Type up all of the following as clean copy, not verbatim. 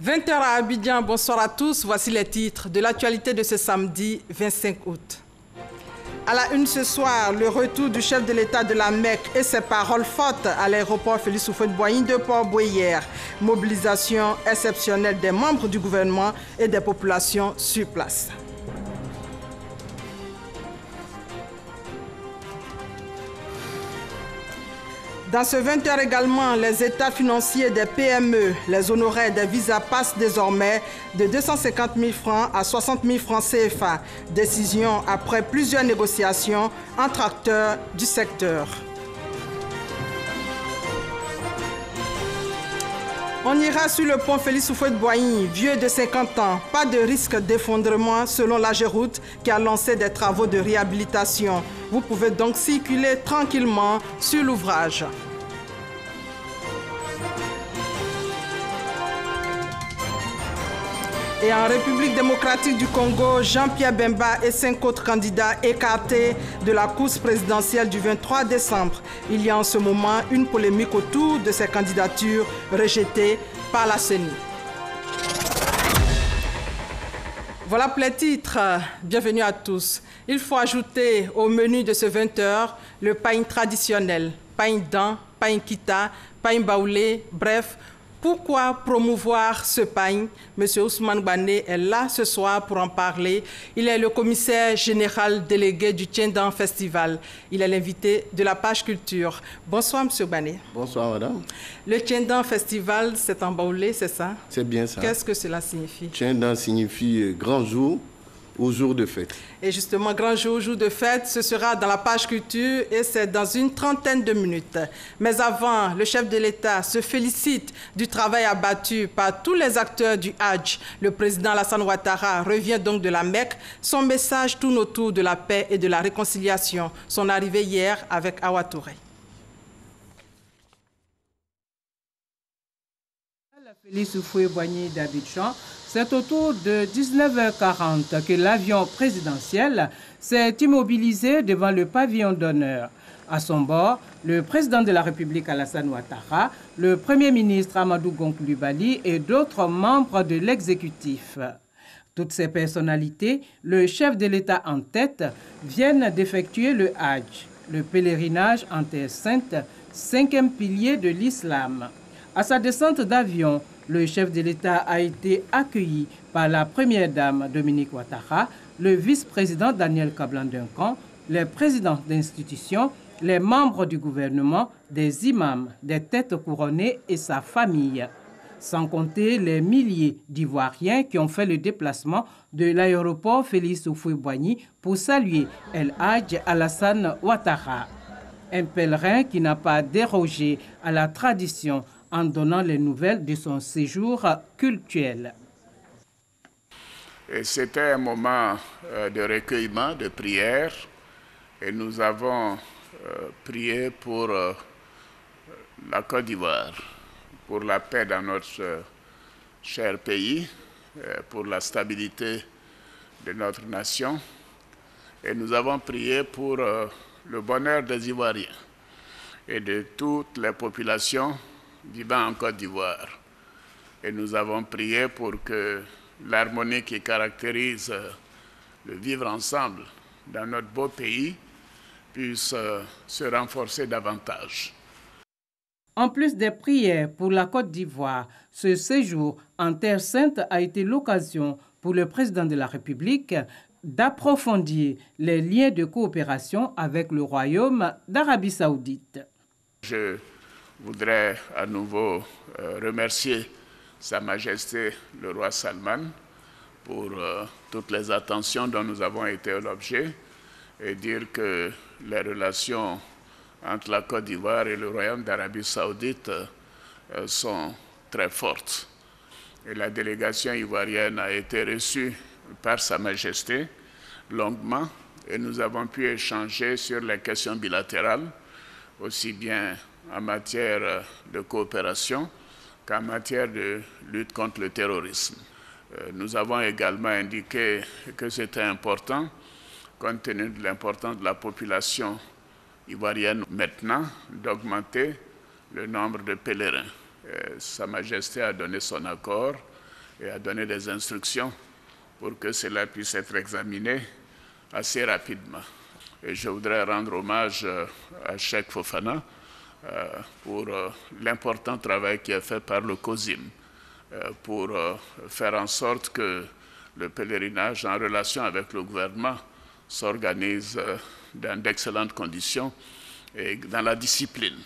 20h à Abidjan, bonsoir à tous. Voici les titres de l'actualité de ce samedi 25 août. À la une ce soir, le retour du chef de l'État de la Mecque et ses paroles fortes à l'aéroport Félix Houphouët-Boigny de Port-Bouillière. Mobilisation exceptionnelle des membres du gouvernement et des populations sur place. Dans ce 20h également, les états financiers des PME, les honoraires des visas passent désormais de 250 000 francs à 60 000 francs CFA. Décision après plusieurs négociations entre acteurs du secteur. On ira sur le pont Félix Houphouët-Boigny, vieux de 50 ans. Pas de risque d'effondrement selon l'AGEROUTE qui a lancé des travaux de réhabilitation. Vous pouvez donc circuler tranquillement sur l'ouvrage. Et en République démocratique du Congo, Jean-Pierre Bemba et 5 autres candidats écartés de la course présidentielle du 23 décembre. Il y a en ce moment une polémique autour de ces candidatures rejetées par la CENI. Voilà pour les titres. Bienvenue à tous. Il faut ajouter au menu de ce 20h le pain traditionnel, pain dan, pain kita, pain baoulé, bref. Pourquoi promouvoir ce pain? Monsieur Ousmane Bané est là ce soir pour en parler. Il est le commissaire général délégué du Tiendan Festival. Il est l'invité de la page culture. Bonsoir, monsieur Bané. Bonsoir, madame. Le Tiendan Festival, c'est en baoulé, c'est ça? C'est bien ça. Qu'est-ce que cela signifie? Tiendan signifie grand jour au jour de fête. Et justement, grand jour, jour de fête, ce sera dans la page culture et c'est dans une trentaine de minutes. Mais avant, le chef de l'État se félicite du travail abattu par tous les acteurs du Hajj. Le président Alassane Ouattara revient donc de la Mecque. Son message tourne autour de la paix et de la réconciliation. Son arrivée hier avec Awa Touré. Félix Houphouët-Boigny d'Abidjan, c'est autour de 19h40 que l'avion présidentiel s'est immobilisé devant le pavillon d'honneur. À son bord, le président de la République Alassane Ouattara, le Premier ministre Amadou Gon Coulibaly et d'autres membres de l'exécutif. Toutes ces personnalités, le chef de l'État en tête, viennent d'effectuer le Hajj, le pèlerinage en Terre Sainte, 5e pilier de l'islam. À sa descente d'avion, le chef de l'État a été accueilli par la première dame Dominique Ouattara, le vice-président Daniel Kablan-Duncan, les présidents d'institutions, les membres du gouvernement, des imams, des têtes couronnées et sa famille. Sans compter les milliers d'Ivoiriens qui ont fait le déplacement de l'aéroport Félix Houphouët-Boigny pour saluer El Hadj Alassane Ouattara. Un pèlerin qui n'a pas dérogé à la tradition en donnant les nouvelles de son séjour cultuel. C'était un moment de recueillement, de prière, et nous avons prié pour la Côte d'Ivoire, pour la paix dans notre cher pays, pour la stabilité de notre nation, et nous avons prié pour le bonheur des Ivoiriens et de toutes les populations vivant en Côte d'Ivoire. Et nous avons prié pour que l'harmonie qui caractérise le vivre ensemble dans notre beau pays puisse se renforcer davantage. En plus des prières pour la Côte d'Ivoire, ce séjour en Terre Sainte a été l'occasion pour le président de la République d'approfondir les liens de coopération avec le Royaume d'Arabie Saoudite. Je voudrais à nouveau remercier Sa Majesté le roi Salman pour toutes les attentions dont nous avons été l'objet et dire que les relations entre la Côte d'Ivoire et le Royaume d'Arabie Saoudite sont très fortes. Et la délégation ivoirienne a été reçue par Sa Majesté longuement et nous avons pu échanger sur les questions bilatérales, aussi bien en matière de coopération qu'en matière de lutte contre le terrorisme. Nous avons également indiqué que c'était important, compte tenu de l'importance de la population ivoirienne maintenant, d'augmenter le nombre de pèlerins. Sa Majesté a donné son accord et a donné des instructions pour que cela puisse être examiné assez rapidement. Et je voudrais rendre hommage à Cheikh Fofana pour l'important travail qui est fait par le COSIM pour faire en sorte que le pèlerinage en relation avec le gouvernement s'organise dans d'excellentes conditions et dans la discipline.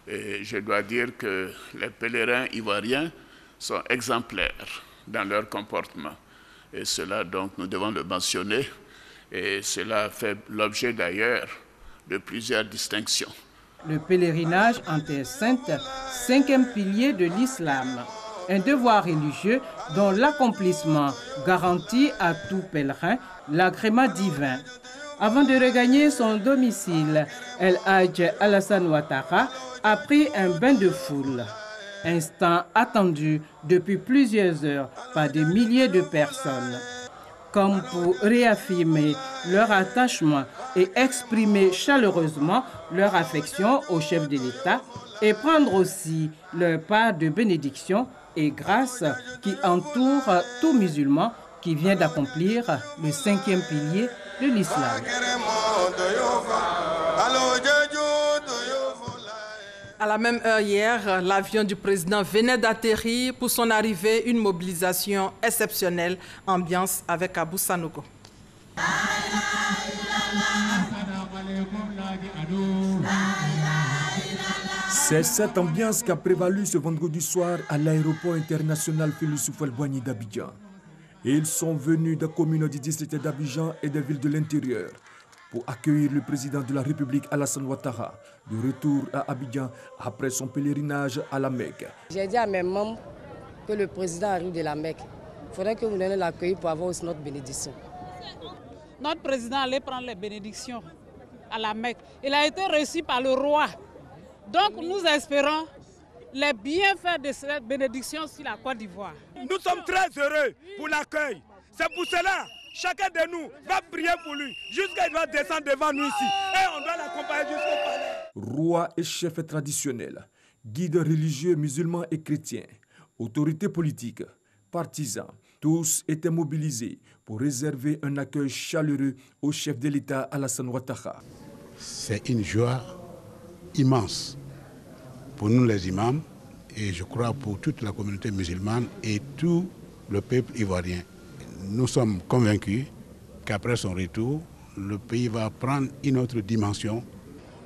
Et je dois dire que les pèlerins ivoiriens sont exemplaires dans leur comportement. Et cela, donc, nous devons le mentionner. Et cela fait l'objet d'ailleurs de plusieurs distinctions. Le pèlerinage en Terre Sainte, 5e pilier de l'islam. Un devoir religieux dont l'accomplissement garantit à tout pèlerin l'agrément divin. Avant de regagner son domicile, El Hadj Alassane Ouattara a pris un bain de foule. Instant attendu depuis plusieurs heures par des milliers de personnes. Comme pour réaffirmer leur attachement et exprimer chaleureusement leur affection au chef de l'État et prendre aussi leur part de bénédiction et grâce qui entoure tout musulman qui vient d'accomplir le 5e pilier de l'islam. À la même heure hier, l'avion du président venait d'atterrir. Pour son arrivée, une mobilisation exceptionnelle, ambiance avec Abou Sanogo. C'est cette ambiance qui a prévalu ce vendredi soir à l'aéroport international Félix Houphouët-Boigny d'Abidjan. Et ils sont venus des communes du district d'Abidjan et des villes de l'intérieur pour accueillir le président de la République Alassane Ouattara de retour à Abidjan après son pèlerinage à la Mecque. J'ai dit à mes membres que le président arrive de la Mecque. Il faudrait que vous donniez l'accueil pour avoir aussi notre bénédiction. Notre président allait prendre les bénédictions à la Mecque. Il a été reçu par le roi. Donc nous espérons les bienfaits de cette bénédiction sur la Côte d'Ivoire. Nous sommes très heureux pour l'accueil. C'est pour cela chacun de nous va prier pour lui jusqu'à il va descendre devant nous ici. Et on doit l'accompagner jusqu'au palais. Rois et chefs traditionnels, guides religieux musulmans et chrétiens, autorités politiques, partisans, tous étaient mobilisés pour réserver un accueil chaleureux au chef de l'État Alassane Ouattara. C'est une joie immense pour nous les imams et je crois pour toute la communauté musulmane et tout le peuple ivoirien. Nous sommes convaincus qu'après son retour, le pays va prendre une autre dimension.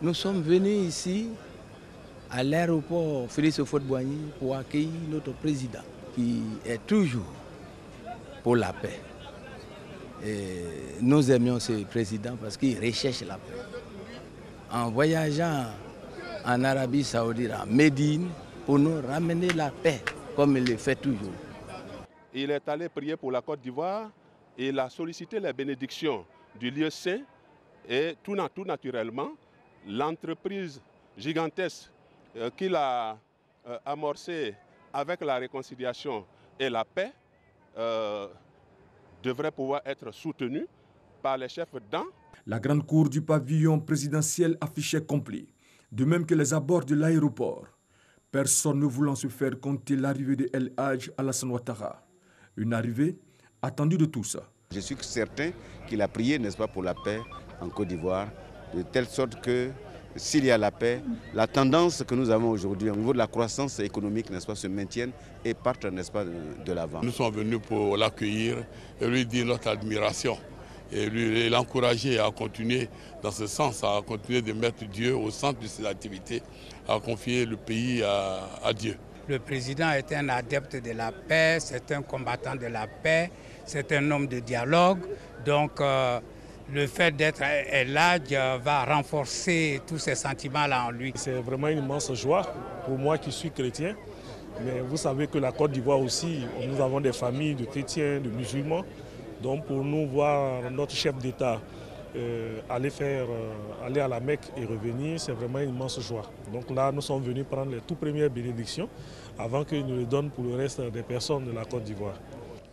Nous sommes venus ici à l'aéroport Félix Houphouët-Boigny pour accueillir notre président qui est toujours pour la paix. Et nous aimions ce président parce qu'il recherche la paix. En voyageant en Arabie Saoudite, à Médine, pour nous ramener la paix, comme il le fait toujours. Il est allé prier pour la Côte d'Ivoire et il a sollicité les bénédictions du lieu saint et tout naturellement, l'entreprise gigantesque qu'il a amorcée avec la réconciliation et la paix devrait pouvoir être soutenue par les chefs d'État. La grande cour du pavillon présidentiel affichait complet, de même que les abords de l'aéroport. Personne ne voulant se faire compter l'arrivée de El Hadj Alassane Ouattara. Une arrivée attendue de tous. Je suis certain qu'il a prié, n'est-ce pas, pour la paix en Côte d'Ivoire, de telle sorte que s'il y a la paix, la tendance que nous avons aujourd'hui au niveau de la croissance économique, n'est-ce pas, se maintienne et parte, n'est-ce pas, de l'avant. Nous sommes venus pour l'accueillir et lui dire notre admiration et l'encourager à continuer dans ce sens, à continuer de mettre Dieu au centre de ses activités, à confier le pays à Dieu. Le président est un adepte de la paix, c'est un combattant de la paix, c'est un homme de dialogue. Donc le fait d'être El Hadj va renforcer tous ces sentiments-là en lui. C'est vraiment une immense joie pour moi qui suis chrétien. Mais vous savez que la Côte d'Ivoire aussi, nous avons des familles de chrétiens, de musulmans. Donc pour nous voir notre chef d'État aller à la Mecque et revenir, c'est vraiment une immense joie. Donc là, nous sommes venus prendre les toutes premières bénédictions avant qu'il nous les donne pour le reste des personnes de la Côte d'Ivoire.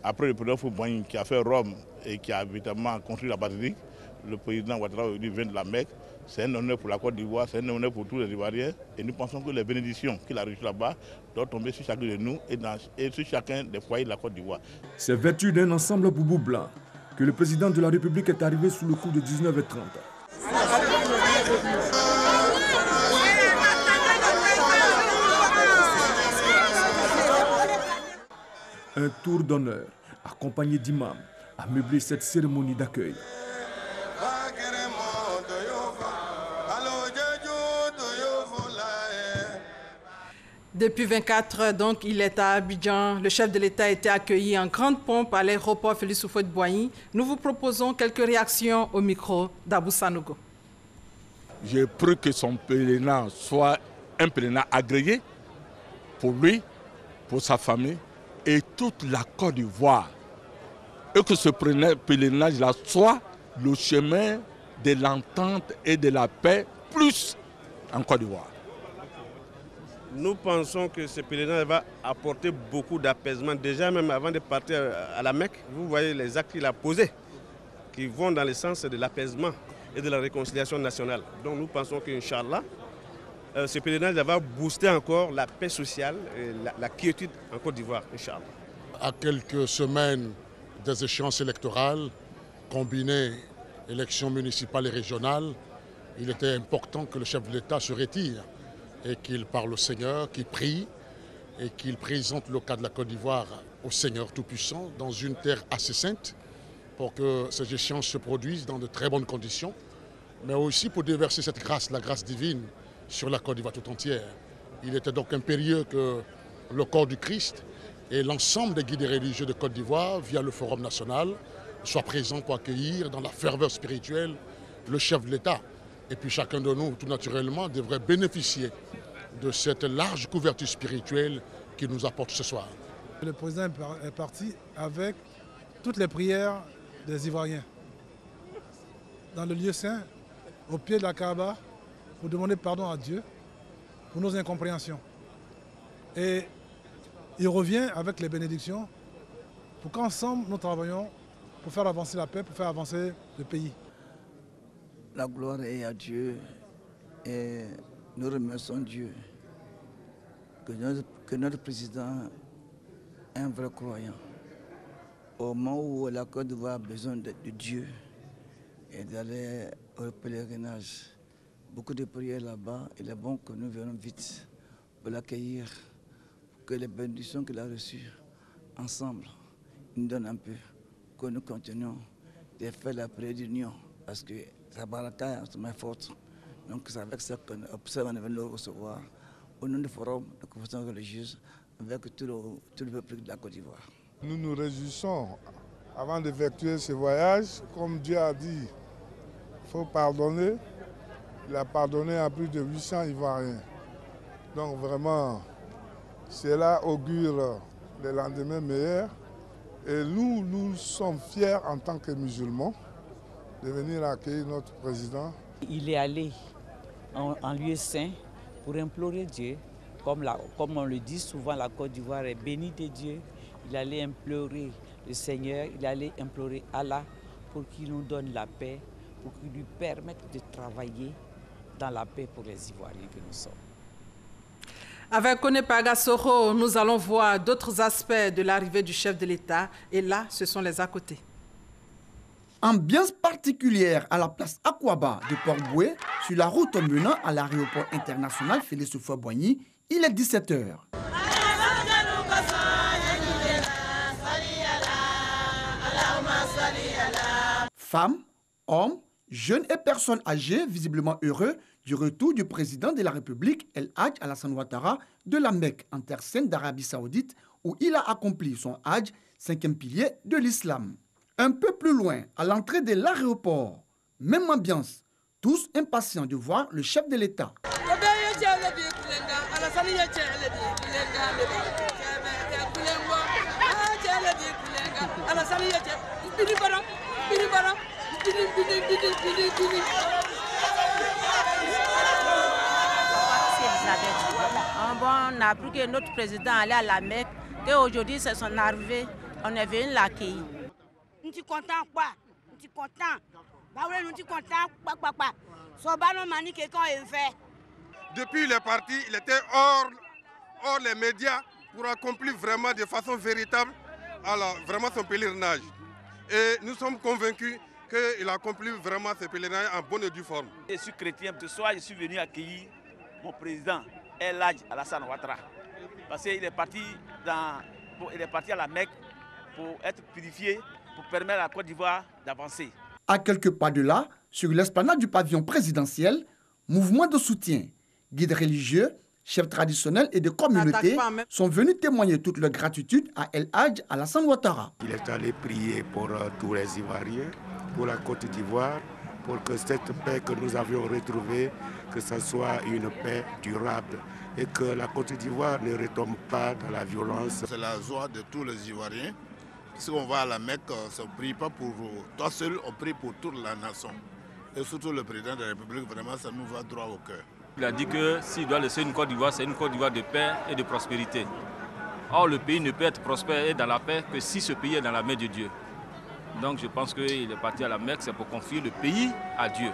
Après le président Houphouët-Boigny qui a fait Rome et qui a évidemment construit la basilique, le président Ouattara vient de la Mecque. C'est un honneur pour la Côte d'Ivoire, c'est un honneur pour tous les Ivoiriens. Et nous pensons que les bénédictions qu'il a reçues là-bas doivent tomber sur chacun de nous et sur chacun des foyers de la Côte d'Ivoire. C'est vêtu d'un ensemble boubou blanc que le président de la République est arrivé sous le coup de 19h30. Un tour d'honneur, accompagné d'imams, a meublé cette cérémonie d'accueil. Depuis 24 heures, donc, il est à Abidjan. Le chef de l'État a été accueilli en grande pompe à l'aéroport Félix Houphouët-Boigny. Nous vous proposons quelques réactions au micro d'Abou Sanogo. J'ai pris que son pèlerinage soit un pèlerinage agréé pour lui, pour sa famille et toute la Côte d'Ivoire. Et que ce pèlerinage-là soit le chemin de l'entente et de la paix, plus en Côte d'Ivoire. Nous pensons que ce pèlerinage va apporter beaucoup d'apaisement. Déjà, même avant de partir à la Mecque, vous voyez les actes qu'il a posés qui vont dans le sens de l'apaisement et de la réconciliation nationale. Donc nous pensons qu'Inch'Allah, ce pèlerinage va booster encore la paix sociale et la quiétude en Côte d'Ivoire, Inch'Allah. À quelques semaines des échéances électorales, combinées élections municipales et régionales, il était important que le chef de l'État se retire et qu'il parle au Seigneur, qu'il prie et qu'il présente le cas de la Côte d'Ivoire au Seigneur Tout-Puissant dans une terre assez sainte pour que ces échéances se produisent dans de très bonnes conditions, mais aussi pour déverser cette grâce, la grâce divine, sur la Côte d'Ivoire tout entière. Il était donc impérieux que le corps du Christ et l'ensemble des guides religieux de Côte d'Ivoire, via le Forum national, soient présents pour accueillir dans la ferveur spirituelle le chef de l'État. Et puis chacun de nous, tout naturellement, devrait bénéficier de cette large couverture spirituelle qu'il nous apporte ce soir. Le président est parti avec toutes les prières des Ivoiriens dans le lieu saint, au pied de la Kaaba, pour demander pardon à Dieu pour nos incompréhensions. Et il revient avec les bénédictions pour qu'ensemble nous travaillons pour faire avancer la paix, pour faire avancer le pays. La gloire est à Dieu et nous remercions Dieu que notre président est un vrai croyant. Au moment où la Côte d'Ivoire a besoin de Dieu et d'aller au pèlerinage, beaucoup de prières là-bas, il est bon que nous venions vite pour l'accueillir, que les bénédictions qu'il a reçues ensemble nous donnent un peu, que nous continuons de faire la prière d'union, parce que sa baraka est extrêmement forte. Donc c'est avec ça qu'on est venu le recevoir au nom du forum de confession religieuse avec tout le peuple de la Côte d'Ivoire. Nous nous réjouissons avant d'effectuer ce voyage. Comme Dieu a dit, il faut pardonner. Il a pardonné à plus de 800 Ivoiriens. Donc vraiment, cela augure des lendemains meilleurs. Et nous sommes fiers en tant que musulmans de venir accueillir notre président. Il est allé en lieu saint pour implorer Dieu. Comme on le dit souvent, la Côte d'Ivoire est bénie de Dieu. Il allait implorer le Seigneur, il allait implorer Allah pour qu'il nous donne la paix, pour qu'il lui permette de travailler dans la paix pour les Ivoiriens que nous sommes. Avec Konepaga Soro, nous allons voir d'autres aspects de l'arrivée du chef de l'État. Et là, ce sont les à côté. Ambiance particulière à la place Akwaba de Port-Boué, sur la route menant à l'aéroport international Félix Houphouët-Boigny. Il est 17h. Femmes, hommes, jeunes et personnes âgées visiblement heureux du retour du président de la République, El Hadj Alassane Ouattara, de la Mecque en terre sainte d'Arabie Saoudite, où il a accompli son Hadj, 5e pilier de l'islam. Un peu plus loin, à l'entrée de l'aéroport, même ambiance, tous impatients de voir le chef de l'État. On a appris que notre président allait à la Mecque, qu'aujourd'hui c'est son arrivée, on est venu l'accueillir. Nous sommes contents, quoi. Nous sommes contents. Nous sommes contents, quoi. Depuis il est parti, il était hors les médias pour accomplir vraiment de façon véritable vraiment son pèlerinage. Et nous sommes convaincus qu'il accomplit vraiment ce pèlerinage en bonne et due forme. Je suis chrétien, ce soir je suis venu accueillir mon président, El Hadj Alassane Ouattara. Parce qu'il est parti à la Mecque pour être purifié, pour permettre à la Côte d'Ivoire d'avancer. À quelques pas de là, sur l'esplanade du pavillon présidentiel, mouvement de soutien, guides religieux, chefs traditionnels et de communautés sont venus témoigner toute leur gratitude à El Hadj Alassane Ouattara. Il est allé prier pour tous les Ivoiriens, pour la Côte d'Ivoire, pour que cette paix que nous avions retrouvée, que ce soit une paix durable et que la Côte d'Ivoire ne retombe pas dans la violence. C'est la joie de tous les Ivoiriens. Si on va à la Mecque, on ne prie pas pour toi seul, on prie pour toute la nation. Et surtout le président de la République, vraiment, ça nous va droit au cœur. Il a dit que s'il doit laisser une Côte d'Ivoire, c'est une Côte d'Ivoire de paix et de prospérité. Or, le pays ne peut être prospère et dans la paix que si ce pays est dans la main de Dieu. Donc, je pense qu'il est parti à la Mecque, c'est pour confier le pays à Dieu.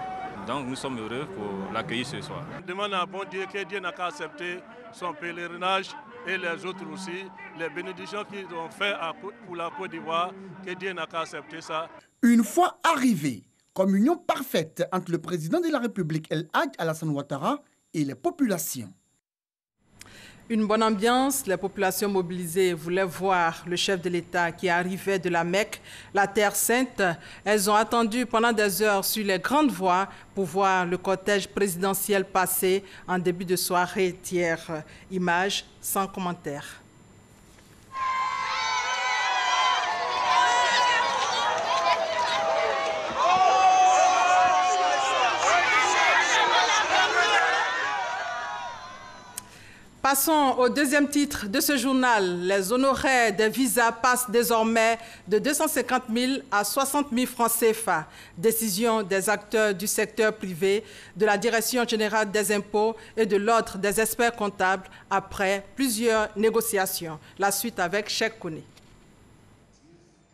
Donc, nous sommes heureux pour l'accueillir ce soir. Je demande à bon Dieu que Dieu n'a qu'à accepter son pèlerinage et les autres aussi, les bénédictions qu'ils ont fait pour la Côte d'Ivoire, que Dieu n'a qu'à accepter ça. Une fois arrivé, communion parfaite entre le président de la République, El Hadj Alassane Ouattara, et les populations. Une bonne ambiance, les populations mobilisées voulaient voir le chef de l'État qui arrivait de la Mecque, la Terre Sainte. Elles ont attendu pendant des heures sur les grandes voies pour voir le cortège présidentiel passer en début de soirée hier. Images sans commentaire. Passons au deuxième titre de ce journal. Les honoraires des visas passent désormais de 250 000 à 60 000 francs CFA. Décision des acteurs du secteur privé, de la Direction générale des impôts et de l'Ordre des experts comptables après plusieurs négociations. La suite avec Cheikh Kouné.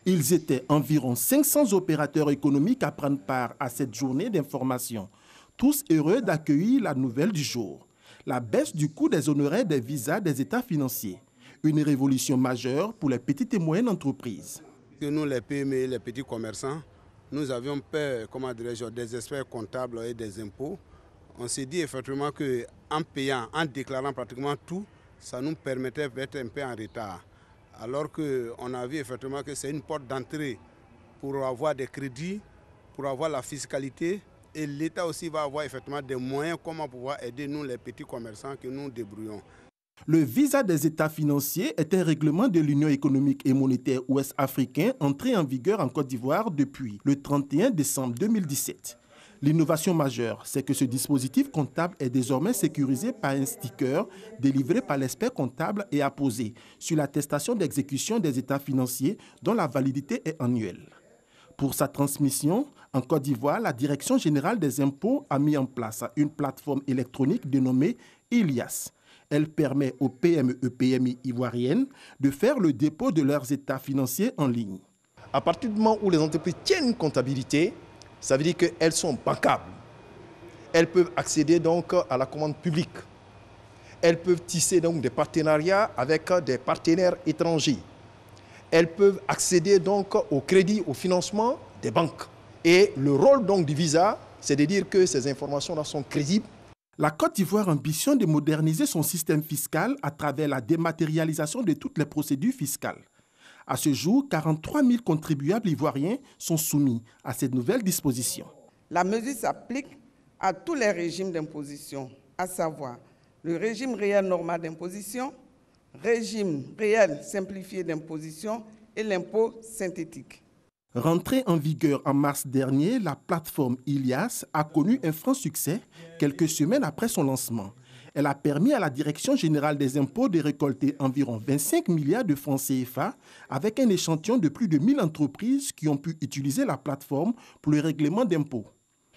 Ils étaient environ 500 opérateurs économiques à prendre part à cette journée d'information. Tous heureux d'accueillir la nouvelle du jour. La baisse du coût des honoraires des visas des États financiers. Une révolution majeure pour les petites et moyennes entreprises. Nous, les PME, les petits commerçants, nous avions peur, des experts comptables et des impôts. On s'est dit effectivement qu'en payant, en déclarant pratiquement tout, ça nous permettait d'être un peu en retard. Alors qu'on a vu effectivement que c'est une porte d'entrée pour avoir des crédits, pour avoir la fiscalité. Et l'État aussi va avoir effectivement des moyens comment pouvoir aider nous les petits commerçants que nous débrouillons. Le visa des États financiers est un règlement de l'Union économique et monétaire ouest-africain entré en vigueur en Côte d'Ivoire depuis le 31 décembre 2017. L'innovation majeure, c'est que ce dispositif comptable est désormais sécurisé par un sticker délivré par l'expert comptable et apposé sur l'attestation d'exécution des États financiers dont la validité est annuelle. Pour sa transmission, en Côte d'Ivoire, la Direction générale des impôts a mis en place une plateforme électronique dénommée Ilias. Elle permet aux PME et PMI ivoiriennes de faire le dépôt de leurs états financiers en ligne. À partir du moment où les entreprises tiennent une comptabilité, ça veut dire qu'elles sont bancables. Elles peuvent accéder donc à la commande publique. Elles peuvent tisser donc des partenariats avec des partenaires étrangers. Elles peuvent accéder donc au crédit, au financement des banques. Et le rôle donc du visa, c'est de dire que ces informations-là sont crédibles. La Côte d'Ivoire ambitionne de moderniser son système fiscal à travers la dématérialisation de toutes les procédures fiscales. À ce jour, 43 000 contribuables ivoiriens sont soumis à cette nouvelle disposition. La mesure s'applique à tous les régimes d'imposition, à savoir le régime réel normal d'imposition, régime réel simplifié d'imposition et l'impôt synthétique. Rentrée en vigueur en mars dernier, la plateforme Ilias a connu un franc succès quelques semaines après son lancement. Elle a permis à la Direction générale des impôts de récolter environ 25 milliards de francs CFA avec un échantillon de plus de 1000 entreprises qui ont pu utiliser la plateforme pour le règlement d'impôts.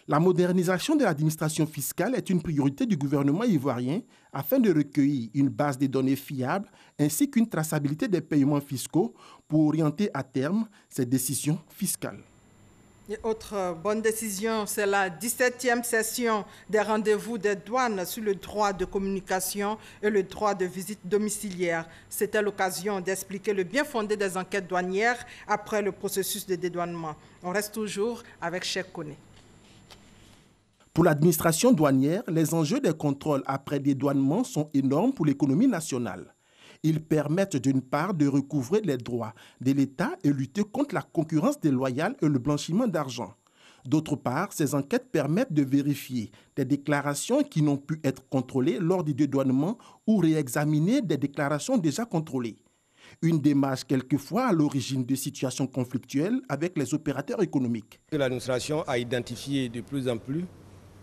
La modernisation de l'administration fiscale est une priorité du gouvernement ivoirien afin de recueillir une base de données fiable ainsi qu'une traçabilité des paiements fiscaux pour orienter à terme ces décisions fiscales. Et autre bonne décision, c'est la 17e session des rendez-vous des douanes sur le droit de communication et le droit de visite domiciliaire. C'était l'occasion d'expliquer le bien fondé des enquêtes douanières après le processus de dédouanement. On reste toujours avec Cheikh Koné. Pour l'administration douanière, les enjeux des contrôles après dédouanement sont énormes pour l'économie nationale. Ils permettent d'une part de recouvrer les droits de l'État et lutter contre la concurrence déloyale et le blanchiment d'argent. D'autre part, ces enquêtes permettent de vérifier des déclarations qui n'ont pu être contrôlées lors du dédouanement ou réexaminer des déclarations déjà contrôlées. Une démarche quelquefois à l'origine de situations conflictuelles avec les opérateurs économiques. L'administration a identifié de plus en plus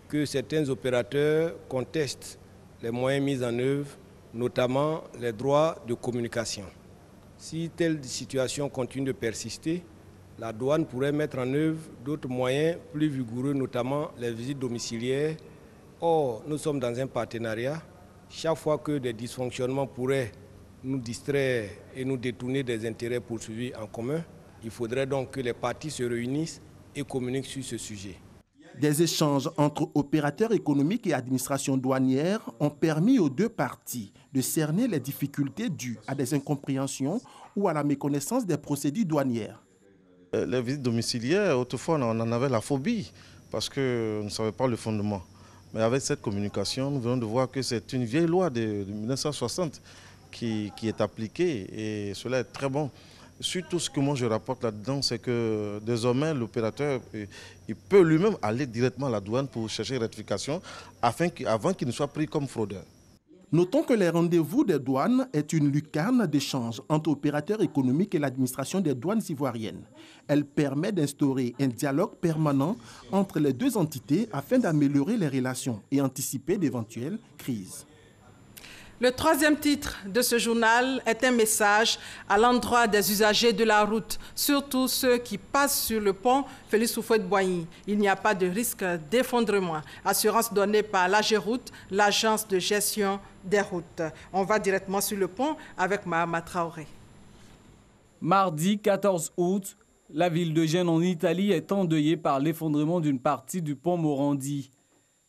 que certains opérateurs contestent les moyens mis en œuvre, notamment les droits de communication. Si telle situation continue de persister, la douane pourrait mettre en œuvre d'autres moyens plus vigoureux, notamment les visites domiciliaires. Or, nous sommes dans un partenariat. Chaque fois que des dysfonctionnements pourraient nous distraire et nous détourner des intérêts poursuivis en commun, il faudrait donc que les parties se réunissent et communiquent sur ce sujet. Des échanges entre opérateurs économiques et administration douanière ont permis aux deux parties de cerner les difficultés dues à des incompréhensions ou à la méconnaissance des procédures douanières. Les visites domiciliaires, autrefois on en avait la phobie parce qu'on ne savait pas le fondement. Mais avec cette communication, nous venons de voir que c'est une vieille loi de 1960 qui est appliquée et cela est très bon. Surtout ce que moi je rapporte là-dedans, c'est que désormais l'opérateur il peut lui-même aller directement à la douane pour chercher rectification avant qu'il ne soit pris comme fraudeur. Notons que les rendez-vous des douanes est une lucarne d'échange entre opérateurs économiques et l'administration des douanes ivoiriennes. Elle permet d'instaurer un dialogue permanent entre les deux entités afin d'améliorer les relations et anticiper d'éventuelles crises. Le troisième titre de ce journal est un message à l'endroit des usagers de la route, surtout ceux qui passent sur le pont Félix Houphouët-Boigny. Il n'y a pas de risque d'effondrement. Assurance donnée par l'AGEROUTE, l'agence de gestion des routes. On va directement sur le pont avec Mahama Traoré. Mardi 14 août, la ville de Gênes en Italie est endeuillée par l'effondrement d'une partie du pont Morandi.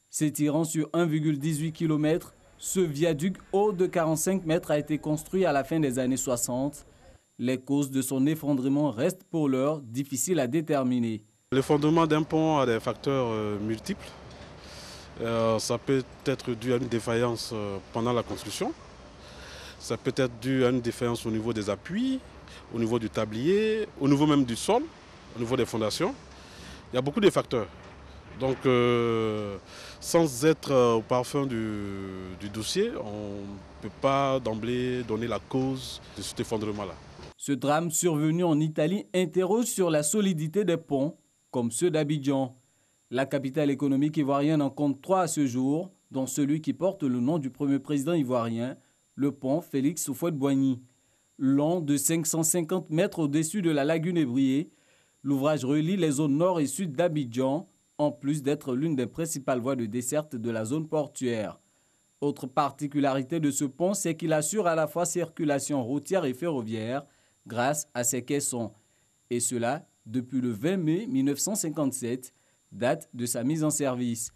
S'étirant sur 1,18 km, ce viaduc haut de 45 mètres a été construit à la fin des années 60. Les causes de son effondrement restent pour l'heure difficiles à déterminer. L'effondrement d'un pont a des facteurs multiples. Ça peut être dû à une défaillance pendant la construction. Ça peut être dû à une défaillance au niveau des appuis, au niveau du tablier, au niveau même du sol, au niveau des fondations. Il y a beaucoup de facteurs. Donc, sans être au parfum du dossier, on ne peut pas d'emblée donner la cause de cet effondrement-là. Ce drame survenu en Italie interroge sur la solidité des ponts, comme ceux d'Abidjan. La capitale économique ivoirienne en compte 3 à ce jour, dont celui qui porte le nom du premier président ivoirien, le pont Félix Houphouët-Boigny. Long de 550 mètres au-dessus de la lagune ébriée, l'ouvrage relie les zones nord et sud d'Abidjan, en plus d'être l'une des principales voies de desserte de la zone portuaire. Autre particularité de ce pont, c'est qu'il assure à la fois circulation routière et ferroviaire grâce à ses caissons. Et cela depuis le 20 mai 1957, date de sa mise en service.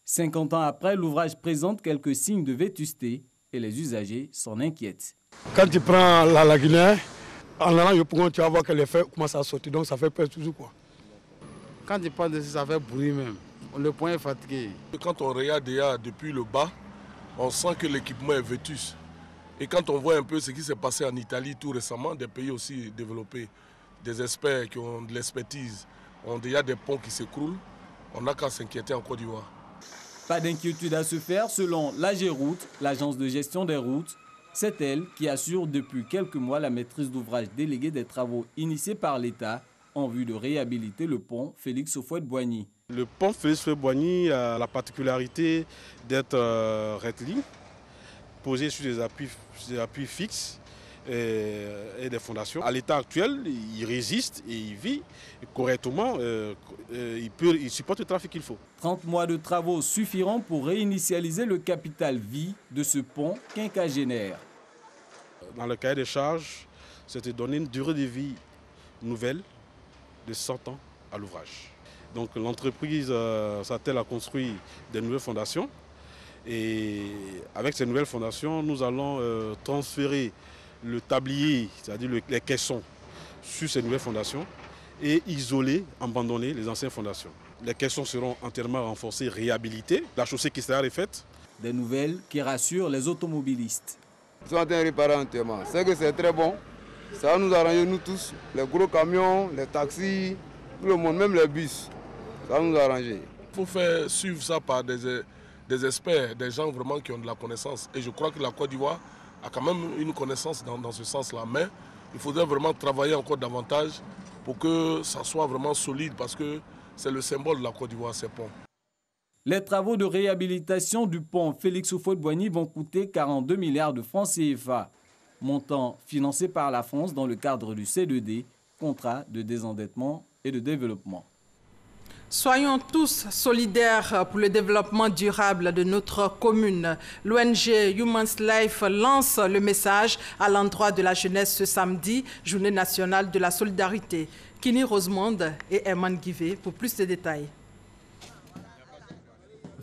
50 ans après, l'ouvrage présente quelques signes de vétusté et les usagers s'en inquiètent. Quand tu prends la lagune, en allant au pont, tu vas voir que les feux commencent à sortir, donc ça fait peur toujours, quoi. Quand tu parles de ça, ça fait bruit même. Le point est fatigué. Quand on regarde déjà depuis le bas, on sent que l'équipement est vétus. Et quand on voit un peu ce qui s'est passé en Italie tout récemment, des pays aussi développés, des experts qui ont de l'expertise, ont déjà des ponts qui s'écroulent, on n'a qu'à s'inquiéter en Côte d'Ivoire. Pas d'inquiétude à se faire selon l'AGEROUTE, l'agence de gestion des routes. C'est elle qui assure depuis quelques mois la maîtrise d'ouvrage déléguée des travaux initiés par l'État en vue de réhabiliter le pont Félix Houphouët-Boigny. Le pont Félix Houphouët-Boigny a la particularité d'être rectiligne, posé sur des appuis fixes et des fondations. À l'état actuel, il résiste et il vit correctement, il supporte le trafic qu'il faut. 30 mois de travaux suffiront pour réinitialiser le capital vie de ce pont quinquagénaire. Dans le cahier des charges, c'était donner une durée de vie nouvelle de 100 ans à l'ouvrage. Donc l'entreprise s'attelle à construire des nouvelles fondations. Et avec ces nouvelles fondations, nous allons transférer le tablier, c'est-à-dire les caissons, sur ces nouvelles fondations et isoler, abandonner les anciennes fondations. Les caissons seront entièrement renforcés, réhabilités. La chaussée qui sera refaite. Des nouvelles qui rassurent les automobilistes. Ils sont en train de réparer entièrement. C'est que c'est très bon. Ça va nous arranger, nous tous, les gros camions, les taxis, tout le monde, même les bus. Ça va nous arranger. Il faut faire suivre ça par des experts, des gens vraiment qui ont de la connaissance. Et je crois que la Côte d'Ivoire a quand même une connaissance dans ce sens-là. Mais il faudrait vraiment travailler encore davantage pour que ça soit vraiment solide parce que c'est le symbole de la Côte d'Ivoire, ces ponts. Les travaux de réhabilitation du pont Félix Houphouët-Boigny vont coûter 42 milliards de francs CFA, montant financé par la France dans le cadre du C2D, contrat de désendettement et de développement. Soyons tous solidaires pour le développement durable de notre commune. L'ONG Human's Life lance le message à l'endroit de la jeunesse ce samedi, Journée nationale de la solidarité. Kini Rosemonde et Herman Guivet pour plus de détails.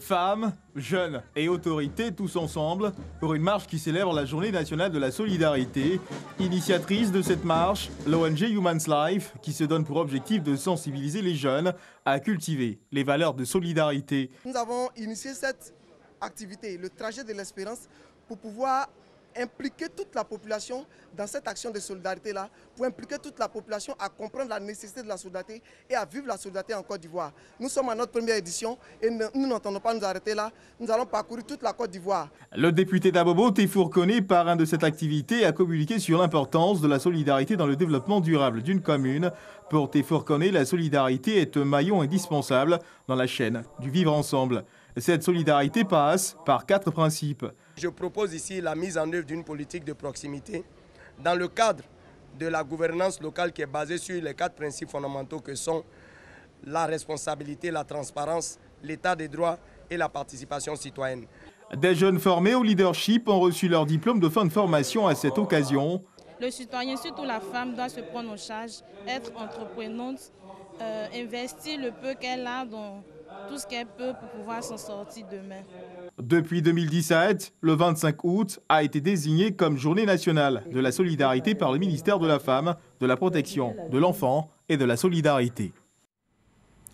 Femmes, jeunes et autorités, tous ensemble, pour une marche qui célèbre la Journée nationale de la solidarité. Initiatrice de cette marche, l'ONG Human's Life, qui se donne pour objectif de sensibiliser les jeunes à cultiver les valeurs de solidarité. Nous avons initié cette activité, le trajet de l'espérance, pour pouvoir impliquer toute la population dans cette action de solidarité-là, pour impliquer toute la population à comprendre la nécessité de la solidarité et à vivre la solidarité en Côte d'Ivoire. Nous sommes à notre première édition et nous n'entendons pas nous arrêter là. Nous allons parcourir toute la Côte d'Ivoire. Le député d'Abobo, Téfour Koné, parrain de cette activité, a communiqué sur l'importance de la solidarité dans le développement durable d'une commune. Pour Téfour Koné, la solidarité est un maillon indispensable dans la chaîne du vivre ensemble. Cette solidarité passe par 4 principes. Je propose ici la mise en œuvre d'une politique de proximité dans le cadre de la gouvernance locale qui est basée sur les 4 principes fondamentaux que sont la responsabilité, la transparence, l'état des droits et la participation citoyenne. Des jeunes formés au leadership ont reçu leur diplôme de fin de formation à cette occasion. Le citoyen, surtout la femme, doit se prendre en charge, être entreprenante, investir le peu qu'elle a dans tout ce qu'elle peut pour pouvoir s'en sortir demain. Depuis 2017, le 25 août a été désigné comme Journée nationale de la solidarité par le ministère de la Femme, de la Protection de l'Enfant et de la Solidarité.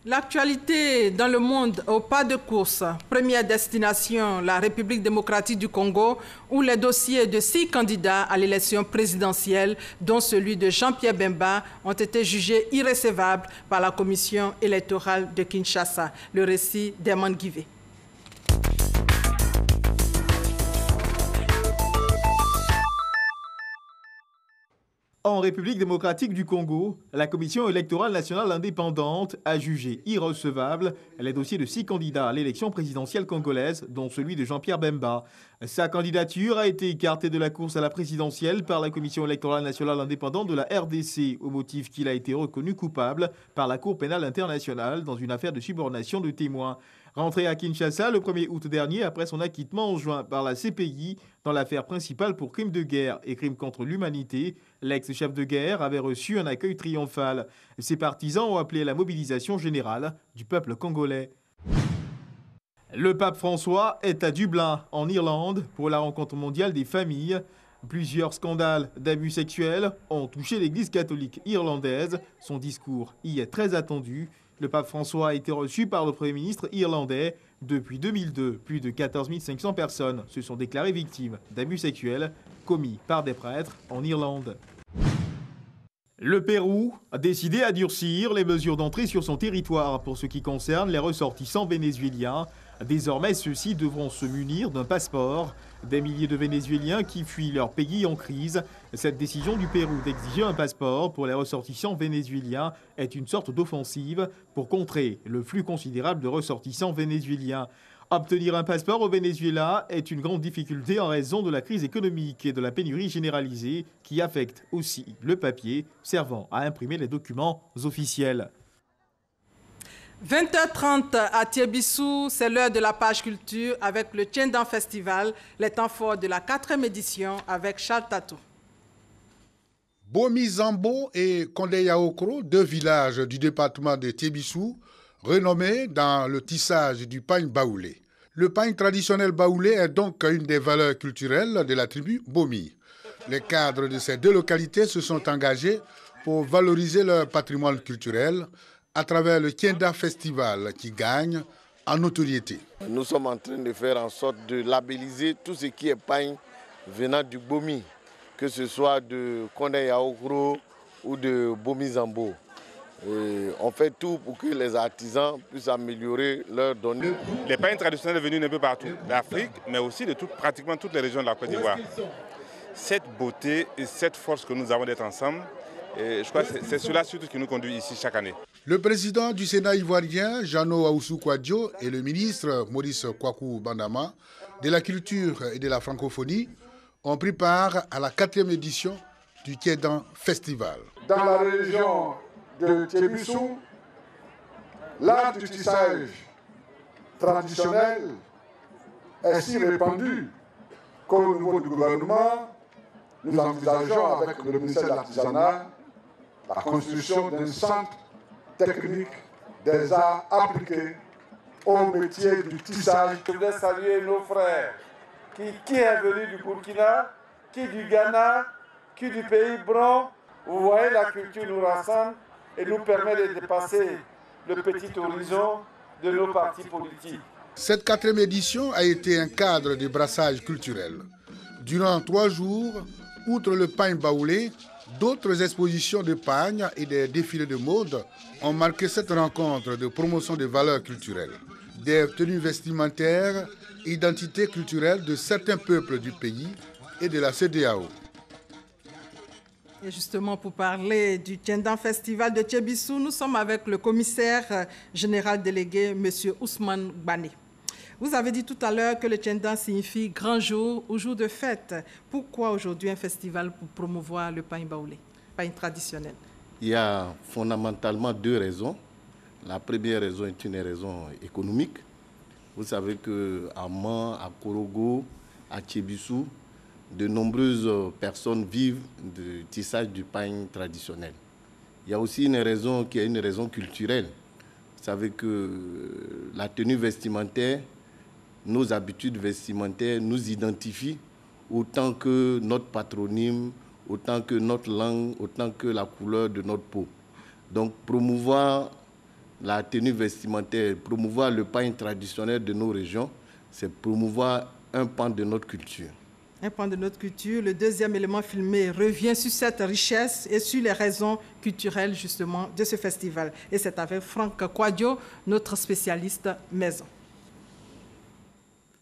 L'actualité dans le monde au pas de course. Première destination, la République démocratique du Congo, où les dossiers de 6 candidats à l'élection présidentielle, dont celui de Jean-Pierre Bemba, ont été jugés irrécevables par la commission électorale de Kinshasa. Le récit d'Herman Guivet. En République démocratique du Congo, la Commission électorale nationale indépendante a jugé irrecevable les dossiers de 6 candidats à l'élection présidentielle congolaise, dont celui de Jean-Pierre Bemba. Sa candidature a été écartée de la course à la présidentielle par la Commission électorale nationale indépendante de la RDC, au motif qu'il a été reconnu coupable par la Cour pénale internationale dans une affaire de subornation de témoins. Rentré à Kinshasa le 1er août dernier après son acquittement en juin par la CPI dans l'affaire principale pour crimes de guerre et crimes contre l'humanité, l'ex-chef de guerre avait reçu un accueil triomphal. Ses partisans ont appelé à la mobilisation générale du peuple congolais. Le pape François est à Dublin, en Irlande, pour la rencontre mondiale des familles. Plusieurs scandales d'abus sexuels ont touché l'Église catholique irlandaise. Son discours y est très attendu. Le pape François a été reçu par le Premier ministre irlandais. Depuis 2002, plus de 14 500 personnes se sont déclarées victimes d'abus sexuels commis par des prêtres en Irlande. Le Pérou a décidé à durcir les mesures d'entrée sur son territoire pour ce qui concerne les ressortissants vénézuéliens. Désormais, ceux-ci devront se munir d'un passeport. Des milliers de Vénézuéliens qui fuient leur pays en crise. Cette décision du Pérou d'exiger un passeport pour les ressortissants vénézuéliens est une sorte d'offensive pour contrer le flux considérable de ressortissants vénézuéliens. Obtenir un passeport au Venezuela est une grande difficulté en raison de la crise économique et de la pénurie généralisée qui affecte aussi le papier servant à imprimer les documents officiels. 20h30 à Thiébissou, c'est l'heure de la page culture avec le Tiendan Festival, les temps forts de la 4e édition avec Charles Tatou. Bomi Zambo et Kondé Yaokro, 2 villages du département de Thiébissou, renommé dans le tissage du pagne baoulé. Le pagne traditionnel baoulé est donc une des valeurs culturelles de la tribu Bomi. Les cadres de ces deux localités se sont engagés pour valoriser leur patrimoine culturel à travers le Tienda Festival qui gagne en notoriété. Nous sommes en train de faire en sorte de labelliser tout ce qui est pagne venant du Bomi, que ce soit de Kondé Yaoukro ou de Bomi Zambo. On fait tout pour que les artisans puissent améliorer leurs données. Les pains traditionnels venus d'un peu partout, d'Afrique, mais aussi de pratiquement toutes les régions de la Côte d'Ivoire. Cette beauté et cette force que nous avons d'être ensemble, je crois que c'est cela surtout qui nous conduit ici chaque année. Le président du Sénat ivoirien, Jeannot Ahoussou Kouadio, et le ministre Maurice Kwaku Bandama de la culture et de la francophonie ont pris part à la 4e édition du Kédan Festival. Dans la région de Tchébissou, l'art du tissage traditionnel est si répandu qu'au niveau du gouvernement, nous envisageons avec le ministère de l'Artisanat la construction d'un centre technique des arts appliqués au métier du tissage. Je voudrais saluer nos frères qui est venu du Burkina, qui du Ghana, qui du pays Bron. Vous voyez, la culture nous rassemble et nous permet de dépasser le petit horizon de nos partis politiques. Cette 4e édition a été un cadre de brassage culturel. Durant 3 jours, outre le pagne baoulé, d'autres expositions de pagne et des défilés de mode ont marqué cette rencontre de promotion des valeurs culturelles. Des tenues vestimentaires, identités culturelles de certains peuples du pays et de la CEDEAO. Et justement, pour parler du Tienda Festival de Tchébissou, nous sommes avec le commissaire général délégué, M. Ousmane Bane. Vous avez dit tout à l'heure que le Tienda signifie grand jour ou jour de fête. Pourquoi aujourd'hui un festival pour promouvoir le pagne baoulé, pagne traditionnel? Il y a fondamentalement 2 raisons. La première raison est une raison économique. Vous savez qu'à Man, à Korogo, à Tchébissou, de nombreuses personnes vivent du tissage du pagne traditionnel. Il y a aussi une raison qui est une raison culturelle. Vous savez que la tenue vestimentaire, nos habitudes vestimentaires nous identifient autant que notre patronyme, autant que notre langue, autant que la couleur de notre peau. Donc promouvoir la tenue vestimentaire, promouvoir le pagne traditionnel de nos régions, c'est promouvoir un pan de notre culture. Un pan de notre culture. Le deuxième élément filmé revient sur cette richesse et sur les raisons culturelles justement de ce festival. Et c'est avec Franck Kouadio, notre spécialiste maison.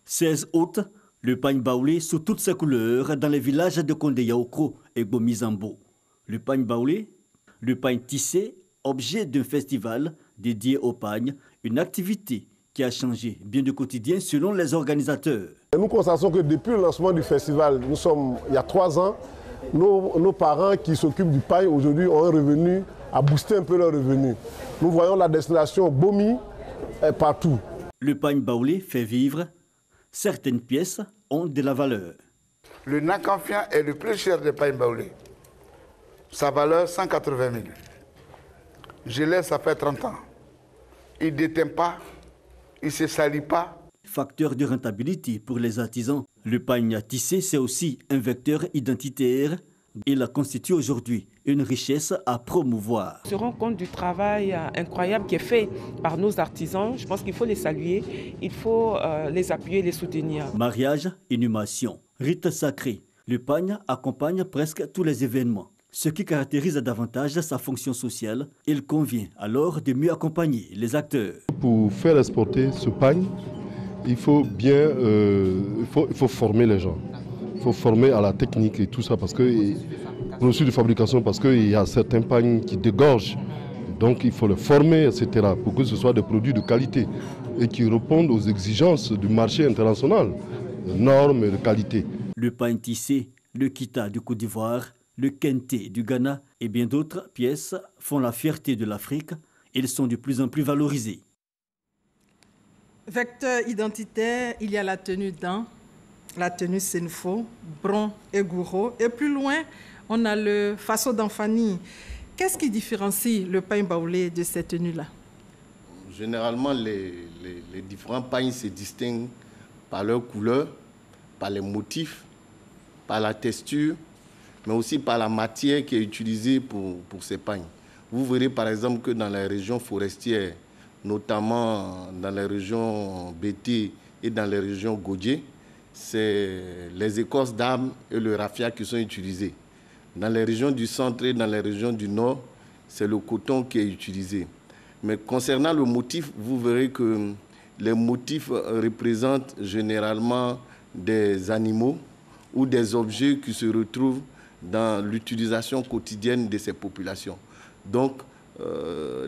16 août, le pagne baoulé sous toutes ses couleurs dans les villages de Kondé Yaoukro et Bomi Zambo. Le pagne baoulé, le pagne tissé, objet d'un festival dédié au pagne, une activité qui a changé bien du quotidien selon les organisateurs. Nous constatons que depuis le lancement du festival, il y a 3 ans, nos parents qui s'occupent du pagne aujourd'hui ont un revenu, à booster un peu leur revenu. Nous voyons la destination Bomi partout. Le pagne baoulé fait vivre. Certaines pièces ont de la valeur. Le Nakamfian est le plus cher des pagnes baoulés. Sa valeur, 180 000. Je l'ai, ça fait 30 ans. Il ne déteint pas, il ne se salit pas. Facteur de rentabilité pour les artisans, le pagne tissé, c'est aussi un vecteur identitaire. Il constitue aujourd'hui une richesse à promouvoir. On se rend compte du travail incroyable qui est fait par nos artisans. Je pense qu'il faut les saluer, il faut les appuyer, les soutenir. Mariage, inhumation, rite sacré. Le pagne accompagne presque tous les événements. Ce qui caractérise davantage sa fonction sociale, il convient alors de mieux accompagner les acteurs. Pour faire exporter ce pagne, il faut bien former les gens. Il faut former à la technique et tout ça, parce que processus de fabrication, parce qu'il y a certains pagnes qui dégorgent. Donc il faut les former, etc., pour que ce soit des produits de qualité et qui répondent aux exigences du marché international, normes et de qualité. Le pagne tissé, le kita du Côte d'Ivoire, le kente du Ghana et bien d'autres pièces font la fierté de l'Afrique. Ils sont de plus en plus valorisés. Vecteur identitaire, il y a la tenue dent, la tenue Senfo, Bron et Gouro. Et plus loin, on a le Faso d'Anfani. Qu'est-ce qui différencie le pagne baoulé de cette tenue-là? généralement, les différents pains se distinguent par leur couleur, par les motifs, par la texture, mais aussi par la matière qui est utilisée pour ces pains. Vous verrez par exemple que dans les régions forestières, notamment dans les régions Bété et dans les régions Godié, c'est les écorces d'arbres et le raffia qui sont utilisés. Dans les régions du centre et dans les régions du nord, c'est le coton qui est utilisé. Mais concernant le motif, vous verrez que les motifs représentent généralement des animaux ou des objets qui se retrouvent dans l'utilisation quotidienne de ces populations. Donc,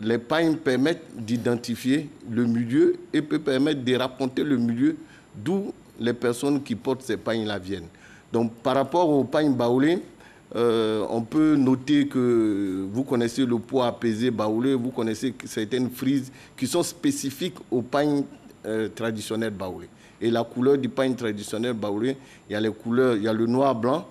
les pains permettent d'identifier le milieu et peuvent permettre de raconter le milieu d'où les personnes qui portent ces pains-là viennent. Donc, par rapport aux pains baoulés, on peut noter que vous connaissez le poids apaisé baoulé, vous connaissez certaines frises qui sont spécifiques au pain traditionnel baoulé. Et la couleur du pain traditionnel baoulé, il y a les couleurs, il y a le noir-blanc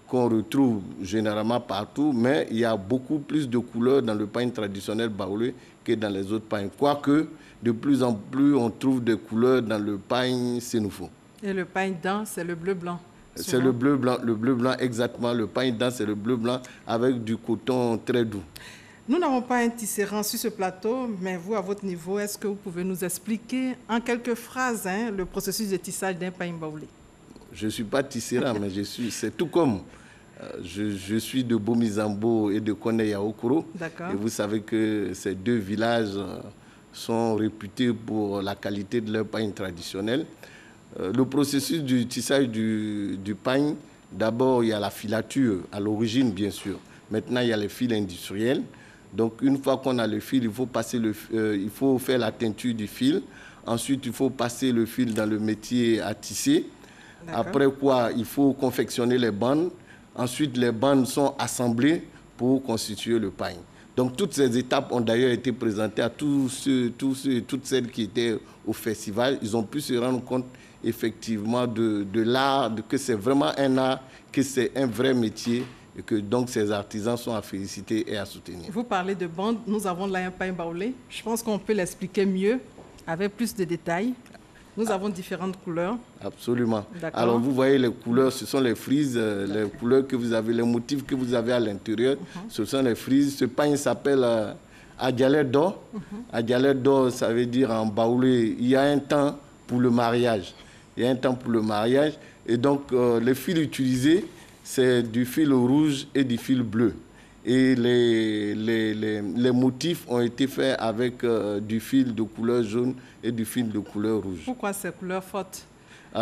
qu'on retrouve généralement partout, mais il y a beaucoup plus de couleurs dans le pain traditionnel baoulé que dans les autres pains. Quoique, de plus en plus, on trouve des couleurs dans le pain sénoufo. Et le pain dent, c'est le bleu-blanc. C'est le bleu-blanc exactement. Le pain dent, c'est le bleu-blanc avec du coton très doux. Nous n'avons pas un tisserand sur ce plateau, mais vous, à votre niveau, est-ce que vous pouvez nous expliquer en quelques phrases le processus de tissage d'un pain baoulé? Je ne suis pas tisserand, mais c'est tout comme je suis de Bomizambo et de Kondé-Yaoukro. Et vous savez que ces deux villages sont réputés pour la qualité de leur pain traditionnel. Le processus du tissage du pain, d'abord, il y a la filature, à l'origine, bien sûr. Maintenant, il y a les fils industriels. Donc, une fois qu'on a le fil, il faut faire la teinture du fil. Ensuite, il faut passer le fil dans le métier à tisser. Après quoi, il faut confectionner les bandes. Ensuite, les bandes sont assemblées pour constituer le pain. Donc, toutes ces étapes ont d'ailleurs été présentées à toutes celles qui étaient au festival. Ils ont pu se rendre compte effectivement de l'art, que c'est vraiment un art, que c'est un vrai métier et que donc ces artisans sont à féliciter et à soutenir. Vous parlez de bandes, nous avons là un pain baoulé. Je pense qu'on peut l'expliquer mieux, avec plus de détails. Nous avons différentes couleurs. Absolument. Alors vous voyez les couleurs, ce sont les frises, les couleurs que vous avez, les motifs que vous avez à l'intérieur, ce sont les frises. Ce pain s'appelle Adialé d'or. Adialé d'or, ça veut dire en baoulé, il y a un temps pour le mariage. Il y a un temps pour le mariage. Et donc les fils utilisés, c'est du fil rouge et du fil bleu. Et les motifs ont été faits avec du fil de couleur jaune et du fil de couleur rouge. Pourquoi ces couleurs fortes?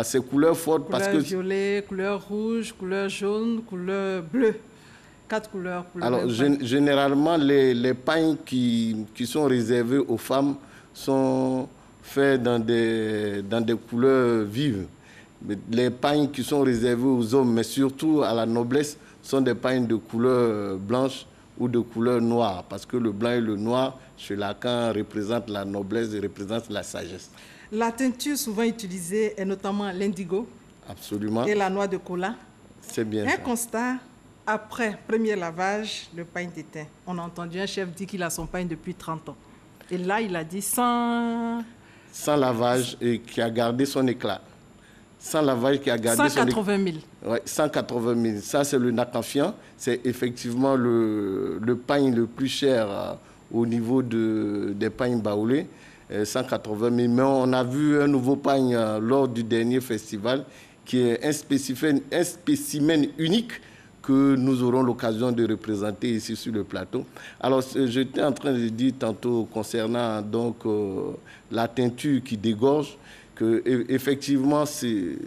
Ces couleurs fortes parce que... Couleur violet, couleur rouge, couleur jaune, couleur bleue. 4 couleurs. Alors, généralement, les pains qui sont réservés aux femmes sont faits dans des couleurs vives. Les pains qui sont réservés aux hommes, mais surtout à la noblesse, sont des pains de couleur blanche ou de couleur noire, parce que le blanc et le noir, chez Lacan, représentent la noblesse et représentent la sagesse. La teinture souvent utilisée est notamment l'indigo. Absolument. Et la noix de cola. C'est bien ça. Un constat, après premier lavage, le pain déteint. On a entendu un chef dire qu'il a son pain depuis 30 ans. Et là, il a dit sans lavage et qui a gardé son éclat. Sans lavage qui a gardé 180 000. Oui, 180 000. Ça, c'est le Nakanfian. C'est effectivement le pain le plus cher au niveau des pains baoulés. 180 000. Mais on a vu un nouveau pain lors du dernier festival qui est un spécimen unique que nous aurons l'occasion de représenter ici sur le plateau. Alors, j'étais en train de dire tantôt concernant donc, la teinture qui dégorge, que effectivement c'est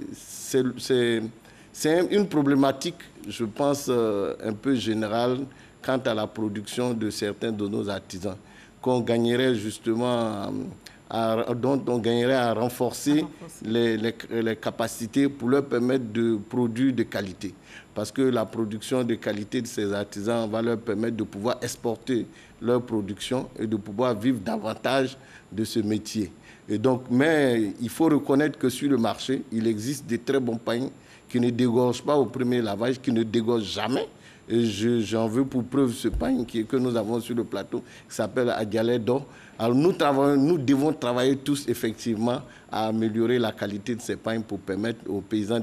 une problématique, je pense, un peu générale quant à la production de certains de nos artisans, qu'on gagnerait justement dont on gagnerait à renforcer les capacités pour leur permettre de produire de qualité. Parce que la production de qualité de ces artisans va leur permettre de pouvoir exporter leur production et de pouvoir vivre davantage de ce métier. Et donc, mais il faut reconnaître que sur le marché, il existe des très bons pains qui ne dégorgent pas au premier lavage, qui ne dégorgent jamais Et j'en veux pour preuve ce pain que nous avons sur le plateau, qui s'appelle Adialedo. Alors nous devons travailler tous effectivement à améliorer la qualité de ces pains pour permettre aux paysans,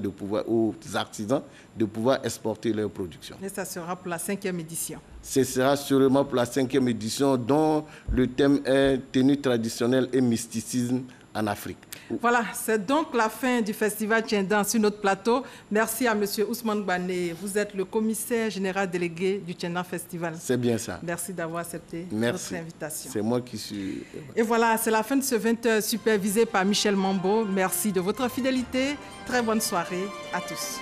aux artisans de pouvoir exporter leur production. Et ça sera pour la 5e édition. Ce sera sûrement pour la 5e édition dont le thème est tenue traditionnelle et mysticisme en Afrique. Voilà, c'est donc la fin du festival Tiendan sur notre plateau. Merci à M. Ousmane Bané. Vous êtes le commissaire général délégué du Tiendan Festival. C'est bien ça. Merci d'avoir accepté notre invitation. C'est moi qui suis... Et voilà, c'est la fin de ce 20h supervisé par Michel Mambo. Merci de votre fidélité. Très bonne soirée à tous.